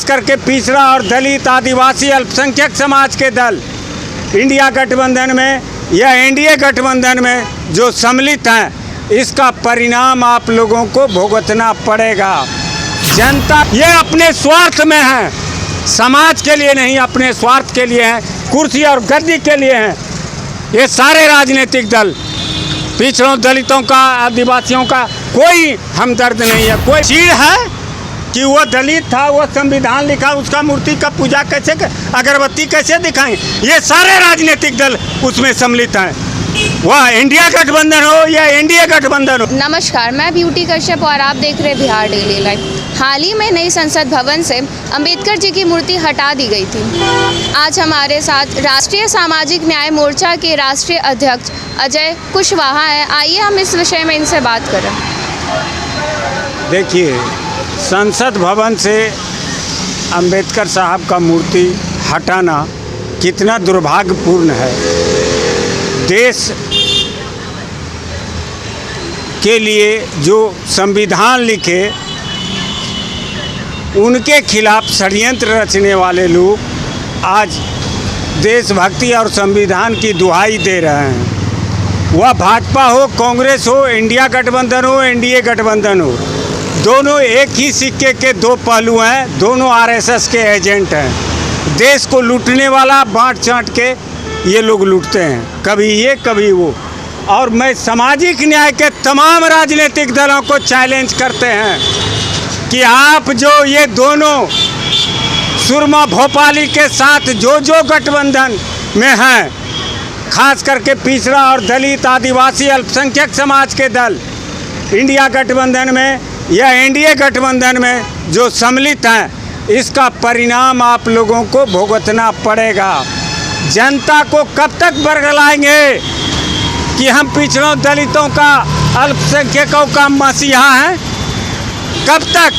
करके पिछड़ा और दलित आदिवासी अल्पसंख्यक समाज के दल इंडिया गठबंधन में या एनडीए गठबंधन में जो सम्मिलित हैं, इसका परिणाम आप लोगों को भुगतना पड़ेगा। जनता ये अपने स्वार्थ में है, समाज के लिए नहीं, अपने स्वार्थ के लिए हैं, कुर्सी और गद्दी के लिए हैं। ये सारे राजनीतिक दल पिछड़ों, दलितों का, आदिवासियों का कोई हमदर्द नहीं है। कोई चीड़ है कि वो दलित था, वो संविधान लिखा, उसका मूर्ति का पूजा कैसे, अगरबत्ती कैसे दिखाएं? ये सारे राजनीतिक दल उसमें सम्मिलित हैं, वह इंडिया गठबंधन हो या एनडीए गठबंधन हो। नमस्कार, मैं ब्यूटी कश्यप और आप देख रहे बिहार डेली लाइव। हाल ही में नई संसद भवन से अंबेडकर जी की मूर्ति हटा दी गई थी। आज हमारे साथ राष्ट्रीय सामाजिक न्याय मोर्चा के राष्ट्रीय अध्यक्ष अजय कुशवाहा हैं। आइए हम इस विषय में इनसे बात करें। देखिए, संसद भवन से अंबेडकर साहब का मूर्ति हटाना कितना दुर्भाग्यपूर्ण है। देश के लिए जो संविधान लिखे, उनके खिलाफ षड्यंत्र रचने वाले लोग आज देशभक्ति और संविधान की दुहाई दे रहे हैं। वह भाजपा हो, कांग्रेस हो, इंडिया गठबंधन हो, एनडीए गठबंधन हो, दोनों एक ही सिक्के के दो पहलू हैं, दोनों आरएसएस के एजेंट हैं। देश को लूटने वाला बांट चाँट के ये लोग लूटते हैं, कभी ये कभी वो। और मैं सामाजिक न्याय के तमाम राजनीतिक दलों को चैलेंज करते हैं कि आप जो ये दोनों सुरमा भोपाली के साथ जो गठबंधन में हैं, खास करके पिछड़ा और दलित आदिवासी अल्पसंख्यक समाज के दल इंडिया गठबंधन में या एनडीए गठबंधन में जो सम्मिलित हैं, इसका परिणाम आप लोगों को भुगतना पड़ेगा। जनता को कब तक बरगलाएंगे कि हम पिछड़ों, दलितों का, अल्पसंख्यकों का मसीहा हैं? कब तक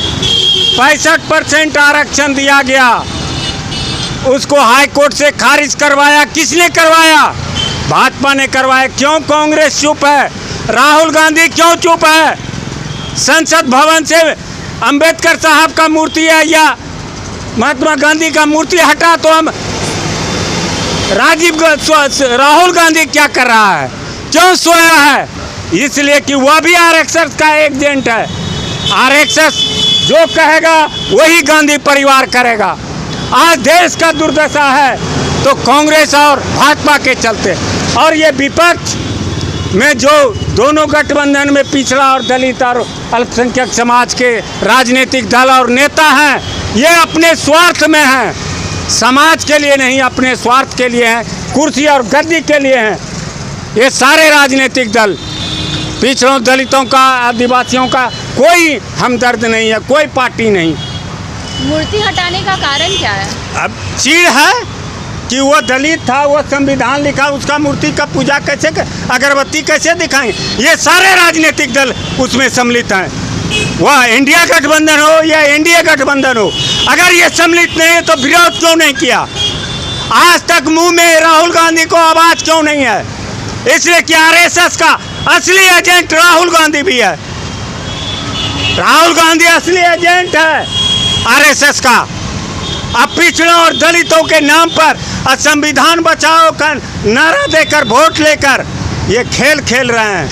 65% आरक्षण दिया गया, उसको हाई कोर्ट से खारिज करवाया, किसने करवाया? भाजपा ने करवाया। क्यों कांग्रेस चुप है? राहुल गांधी क्यों चुप है? संसद भवन से अंबेडकर साहब का मूर्ति है या महात्मा गांधी का मूर्ति हटा तो हम राहुल गांधी क्या कर रहा है? क्यों सोया है? इसलिए कि वह भी आरएसएस का एजेंट है। आरएसएस जो कहेगा वही गांधी परिवार करेगा। आज देश का दुर्दशा है तो कांग्रेस और भाजपा के चलते। और ये विपक्ष में जो दोनों गठबंधन में पिछड़ा और दलित और अल्पसंख्यक समाज के राजनीतिक दल और नेता हैं, ये अपने स्वार्थ में हैं, समाज के लिए नहीं, अपने स्वार्थ के लिए हैं, कुर्सी और गद्दी के लिए हैं। ये सारे राजनीतिक दल पिछड़ों, दलितों का, आदिवासियों का कोई हमदर्द नहीं है, कोई पार्टी नहीं। मूर्ति हटाने का कारण क्या है? अब चीड़ है कि वो दलित था, वो संविधान लिखा, उसका मूर्ति का पूजा कैसे, अगरबत्ती कैसे दिखाएं? ये सारे राजनीतिक दल उसमें सम्मिलित हैं, वह इंडिया गठबंधन हो या एनडीए गठबंधन हो। अगर ये सम्मिलित नहीं है तो विरोध क्यों नहीं किया? आज तक मुंह में राहुल गांधी को आवाज क्यों नहीं है? इसलिए कि आरएसएस का असली एजेंट राहुल गांधी भी है। राहुल गांधी असली एजेंट है आरएसएस का। अब पिछड़ों और दलितों के नाम पर संविधान बचाओ का नारा देकर, वोट लेकर ये खेल खेल रहे हैं।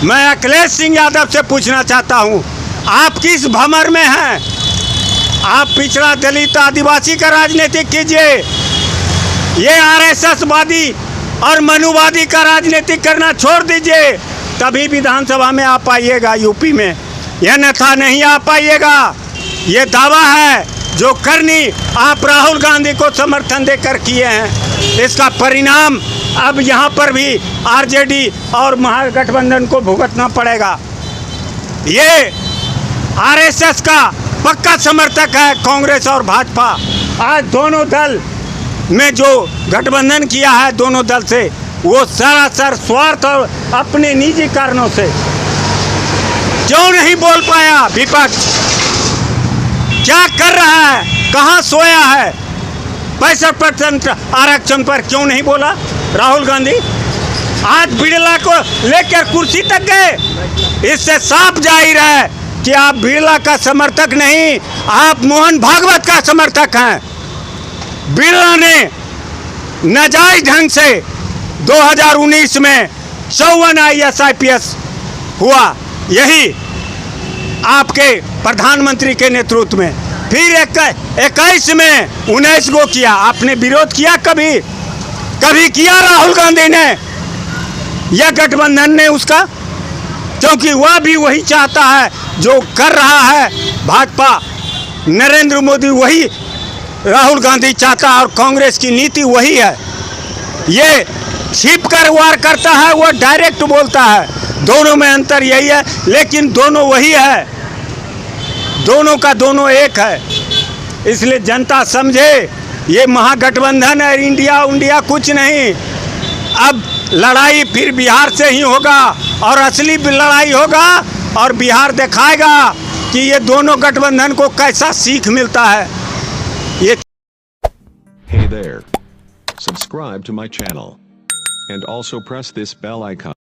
मैं अखिलेश सिंह यादव से पूछना चाहता हूँ, आप किस भंवर में हैं? आप पिछड़ा, दलित, आदिवासी का राजनीति कीजिए। ये आरएसएस वादी और मनुवादी का राजनीति करना छोड़ दीजिए, तभी विधानसभा में आ पाइएगा यूपी में, यह अन्यथा नहीं आ पाइएगा। ये दावा है जो करनी आप राहुल गांधी को समर्थन देकर किए हैं, इसका परिणाम अब यहाँ पर भी आरजेडी और महागठबंधन को भुगतना पड़ेगा। ये आरएसएस का पक्का समर्थक है कांग्रेस और भाजपा। आज दोनों दल में जो गठबंधन किया है, दोनों दल से, वो सरासर स्वार्थ और अपने निजी कारणों से। क्यों नहीं बोल पाया विपक्ष? क्या कर रहा है? कहाँ सोया है? 65% आरक्षण पर क्यों नहीं बोला राहुल गांधी? आज बिड़ला को लेकर कुर्सी तक गए। इससे साफ जाहिर है कि आप बिरला का समर्थक नहीं, आप मोहन भागवत का समर्थक हैं। बिरला ने नाजायज ढंग से 2019 में 54 IAS IPS हुआ, यही आपके प्रधानमंत्री के नेतृत्व में। फिर 21 में 19 गो किया। आपने विरोध किया कभी? कभी किया राहुल गांधी ने या गठबंधन ने उसका? क्योंकि वह भी वही चाहता है जो कर रहा है भाजपा, नरेंद्र मोदी वही राहुल गांधी चाहता है और कांग्रेस की नीति वही है। ये छिप कर वार करता है, वो डायरेक्ट बोलता है। दोनों में अंतर यही है, लेकिन दोनों वही है, दोनों का दोनों एक है। इसलिए जनता समझे ये महागठबंधन है, इंडिया कुछ नहीं। अब लड़ाई फिर बिहार से ही होगा और असली लड़ाई होगा और बिहार दिखाएगा कि ये दोनों गठबंधन को कैसा सीख मिलता है। ये Hey there. Subscribe to my channel. And also press this bell icon.